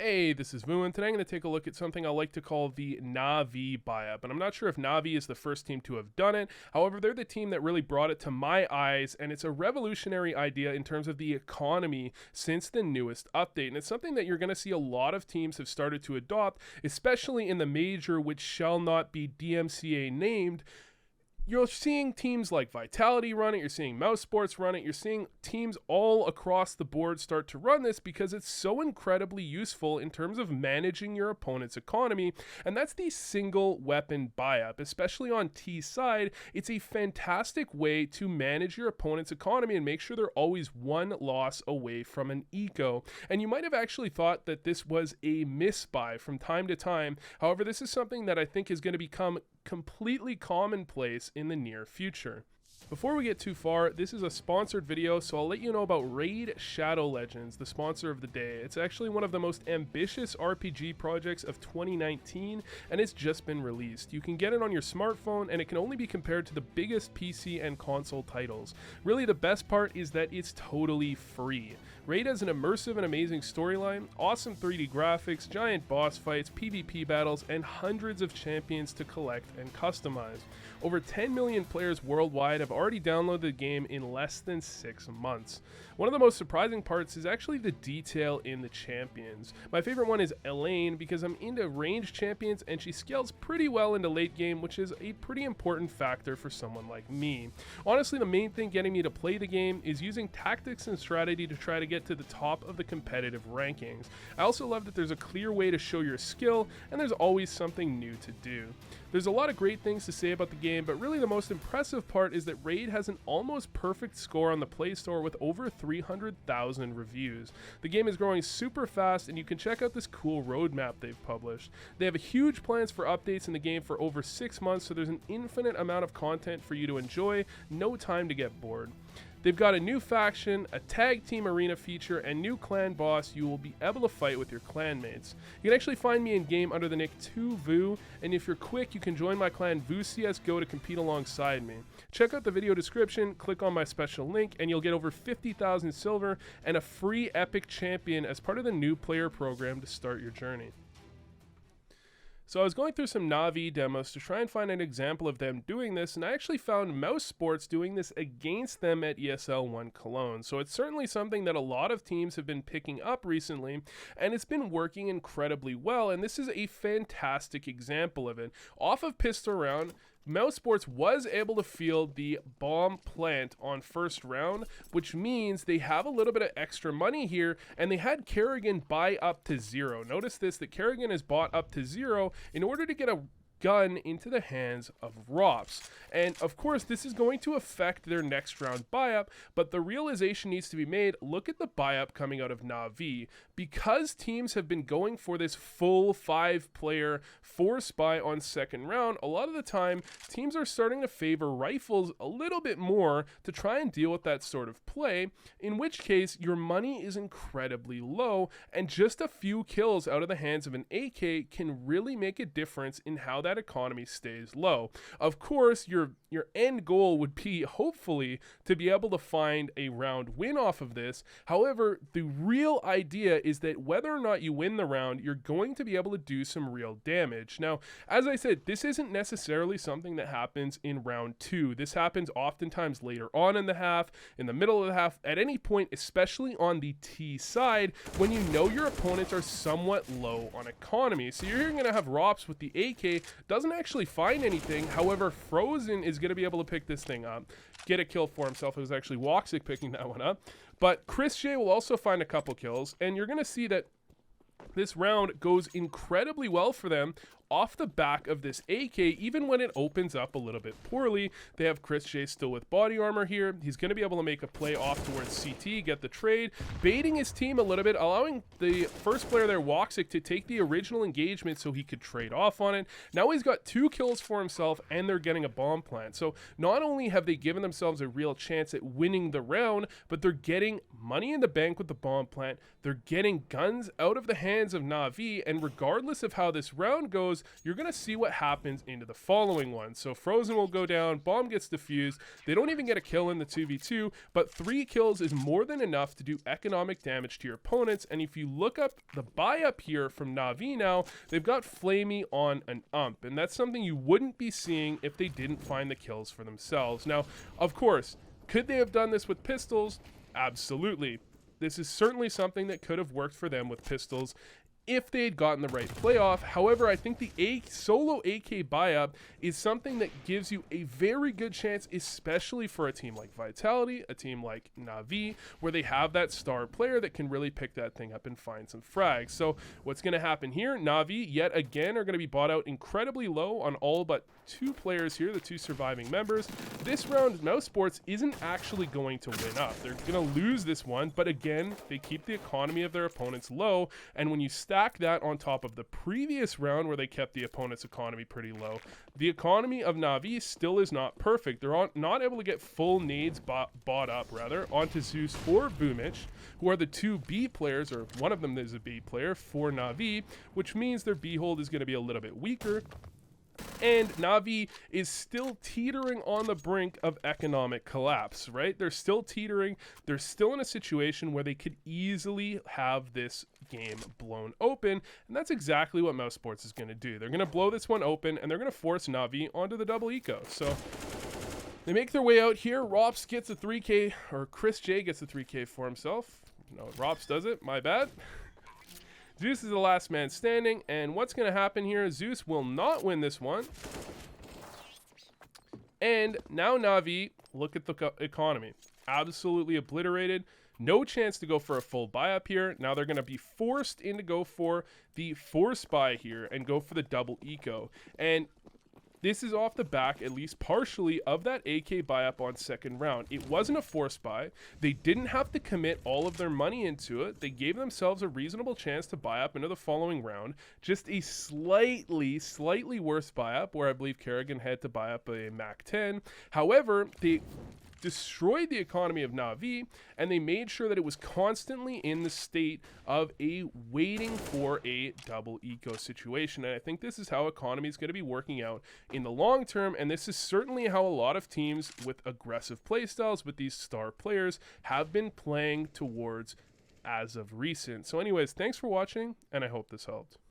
Hey, this is Vu, and today I'm going to take a look at something I like to call the Na'Vi buy-up. And I'm not sure if Na'Vi is the first team to have done it. However, they're the team that really brought it to my eyes, and it's a revolutionary idea in terms of the economy since the newest update. And it's something that you're going to see a lot of teams have started to adopt, especially in the major, which shall not be DMCA named. You're seeing teams like Vitality run it, you're seeing Mouse Sports run it, you're seeing teams all across the board start to run this because it's so incredibly useful in terms of managing your opponent's economy, and that's the single weapon buy-up. Especially on T side, it's a fantastic way to manage your opponent's economy and make sure they're always one loss away from an eco. And you might have actually thought that this was a misbuy from time to time. However, this is something that I think is going to become completely commonplace in the near future. Before we get too far, this is a sponsored video, so I'll let you know about Raid Shadow Legends, the sponsor of the day. It's actually one of the most ambitious RPG projects of 2019, and it's just been released. You can get it on your smartphone, and it can only be compared to the biggest PC and console titles. Really, the best part is that it's totally free. Raid has an immersive and amazing storyline, awesome 3D graphics, giant boss fights, PvP battles, and hundreds of champions to collect and customize. Over 10 million players worldwide have already downloaded the game in less than 6 months. One of the most surprising parts is actually the detail in the champions. My favorite one is Elaine because I'm into ranged champions and she scales pretty well into late game, which is a pretty important factor for someone like me. Honestly, the main thing getting me to play the game is using tactics and strategy to try to get to the top of the competitive rankings. I also love that there's a clear way to show your skill and there's always something new to do. There's a lot of great things to say about the game, but really the most impressive part is that Raid has an almost perfect score on the Play Store with over 300,000 reviews. The game is growing super fast, and you can check out this cool roadmap they've published. They have huge plans for updates in the game for over 6 months, so there's an infinite amount of content for you to enjoy, no time to get bored. They've got a new faction, a tag team arena feature, and new clan boss you will be able to fight with your clanmates. You can actually find me in game under the nick 2Vu, and if you're quick, you can join my clan Vu CSGO to compete alongside me. Check out the video description, click on my special link, and you'll get over 50,000 silver and a free epic champion as part of the new player program to start your journey. So I was going through some Na'Vi demos to try and find an example of them doing this, and I actually found Mouse Sports doing this against them at ESL 1 Cologne. So it's certainly something that a lot of teams have been picking up recently, and it's been working incredibly well, and this is a fantastic example of it. Off of Pistol Round, Mouse Sports was able to field the bomb plant on first round, which means they have a little bit of extra money here, and they had Kerrigan buy up to 0. Notice this, that Kerrigan is bought up to 0 in order to get a gun into the hands of Rops. And of course, this is going to affect their next round buy-up, but the realization needs to be made. Look at the buy-up coming out of Na'Vi. Because teams have been going for this full 5-player 4-spy on second round, a lot of the time, teams are starting to favor rifles a little bit more to try and deal with that sort of play, in which case your money is incredibly low, and just a few kills out of the hands of an AK can really make a difference in how that economy stays low. Of course, your end goal would be hopefully to be able to find a round win off of this. However, the real idea is that whether or not you win the round, you're going to be able to do some real damage. Now, as I said, this isn't necessarily something that happens in round 2. This happens oftentimes later on in the half, in the middle of the half, at any point, especially on the T side, when you know your opponents are somewhat low on economy. So you're going to have Rops with the AK, doesn't actually find anything. However, Frozen is going to be able to pick this thing up, get a kill for himself. It was actually Woxic picking that one up. But Chris J will also find a couple kills, and you're going to see that this round goes incredibly well for them off the back of this AK, even when it opens up a little bit poorly. They have Chris J still with body armor here. He's going to be able to make a play off towards CT, get the trade, baiting his team a little bit, allowing the first player there, Woxic, to take the original engagement so he could trade off on it. Now he's got 2 kills for himself, and they're getting a bomb plant. So not only have they given themselves a real chance at winning the round, but they're getting money in the bank with the bomb plant. They're getting guns out of the hands of Na'Vi, and regardless of how this round goes, those, you're going to see what happens into the following one. So Frozen will go down, bomb gets defused, they don't even get a kill in the 2v2, but 3 kills is more than enough to do economic damage to your opponents. And if you look up the buy up here from Na'Vi now, they've got Flamey on an ump, and that's something you wouldn't be seeing if they didn't find the kills for themselves. Now, of course, could they have done this with pistols? Absolutely. This is certainly something that could have worked for them with pistols if they had gotten the right playoff. However, I think the solo AK buy-up is something that gives you a very good chance, especially for a team like Vitality, a team like Na'Vi, where they have that star player that can really pick that thing up and find some frags. So what's going to happen here? Na'Vi, yet again, are going to be bought out incredibly low on all but 2 players here, the 2 surviving members. This round, mousesports isn't actually going to win up. They're going to lose this one, but again, they keep the economy of their opponents low, and when you stack that on top of the previous round where they kept the opponent's economy pretty low, the economy of Na'Vi still is not perfect. They're not able to get full nades bought up, rather, onto Zeus or Boomich, who are the 2 B players, or one of them is a B player for Na'Vi, which means their B hold is going to be a little bit weaker. And Na'Vi is still teetering on the brink of economic collapse, right? They're still teetering. They're still in a situation where they could easily have this game blown open, and that's exactly what mousesports is going to do. They're going to blow this one open, and they're going to force Na'Vi onto the double eco. So they make their way out here. Rops gets a 3K, or Chris J gets a 3K for himself. No, Rops does it. My bad. Zeus is the last man standing, and what's going to happen here? Zeus will not win this one. And now Na'Vi, look at the economy. Absolutely obliterated. No chance to go for a full buy-up here. Now they're going to be forced in to go for the force buy here and go for the double eco. And this is off the back, at least partially, of that AK buy-up on second round. It wasn't a force buy. They didn't have to commit all of their money into it. They gave themselves a reasonable chance to buy up into the following round. Just a slightly worse buy-up, where I believe Kerrigan had to buy up a Mac 10. However, they destroyed the economy of Na'Vi, and they made sure that it was constantly in the state of a waiting for a double eco situation. And I think this is how economy is going to be working out in the long term, and this is certainly how a lot of teams with aggressive playstyles with these star players have been playing towards as of recent. So anyways, thanks for watching, and I hope this helped.